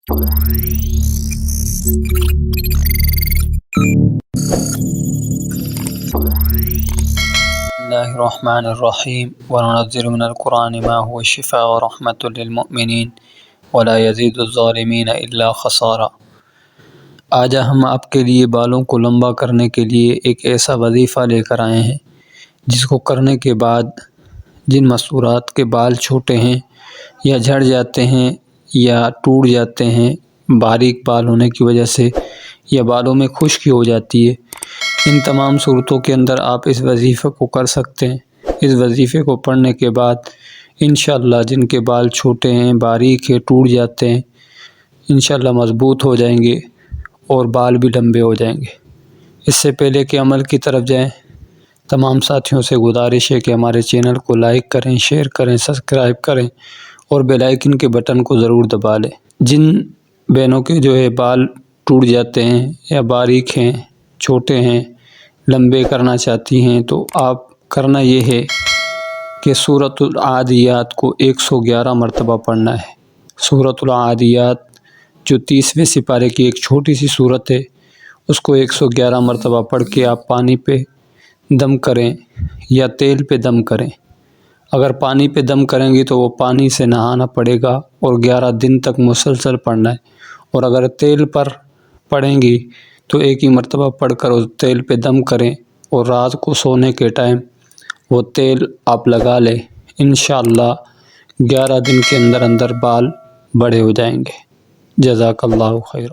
اللہ الرحمن الرحیم وننزل من القرآن ما هو شفاء ورحمة للمؤمنین ولا يزيد الظالمین الا خسارا۔ آج ہم آپ کے لیے بالوں کو لمبا کرنے کے لیے ایک ایسا وظیفہ لے کر آئے ہیں جس کو کرنے کے بعد جن مستورات کے بال چھوٹے ہیں یا جھڑ جاتے ہیں یا ٹوٹ جاتے ہیں باریک بال ہونے کی وجہ سے یا بالوں میں خشکی ہو جاتی ہے، ان تمام صورتوں کے اندر آپ اس وظیفے کو کر سکتے ہیں۔ اس وظیفے کو پڑھنے کے بعد انشاءاللہ جن کے بال چھوٹے ہیں، باریک ہیں، ٹوٹ جاتے ہیں، انشاءاللہ مضبوط ہو جائیں گے اور بال بھی لمبے ہو جائیں گے۔ اس سے پہلے کہ عمل کی طرف جائیں، تمام ساتھیوں سے گزارش ہے کہ ہمارے چینل کو لائک کریں، شیئر کریں، سبسکرائب کریں اور بیل آئیکن کے بٹن کو ضرور دبا لیں۔ جن بہنوں کے بال ٹوٹ جاتے ہیں یا باریک ہیں، چھوٹے ہیں، لمبے کرنا چاہتی ہیں تو آپ کرنا یہ ہے کہ سورۃ العادیات کو 111 مرتبہ پڑھنا ہے۔ سورۃ العادیات جو 30ویں سپارے کی ایک چھوٹی سی سورت ہے، اس کو 111 مرتبہ پڑھ کے آپ پانی پہ دم کریں یا تیل پہ دم کریں۔ اگر پانی پہ دم کریں گی تو وہ پانی سے نہانا پڑے گا اور 11 دن تک مسلسل پڑھنا ہے، اور اگر تیل پر پڑھیں گی تو ایک ہی مرتبہ پڑھ کر اس تیل پہ دم کریں اور رات کو سونے کے ٹائم وہ تیل آپ لگا لیں۔ انشاءاللہ 11 دن کے اندر اندر بال بڑے ہو جائیں گے۔ جزاک اللہ خیر۔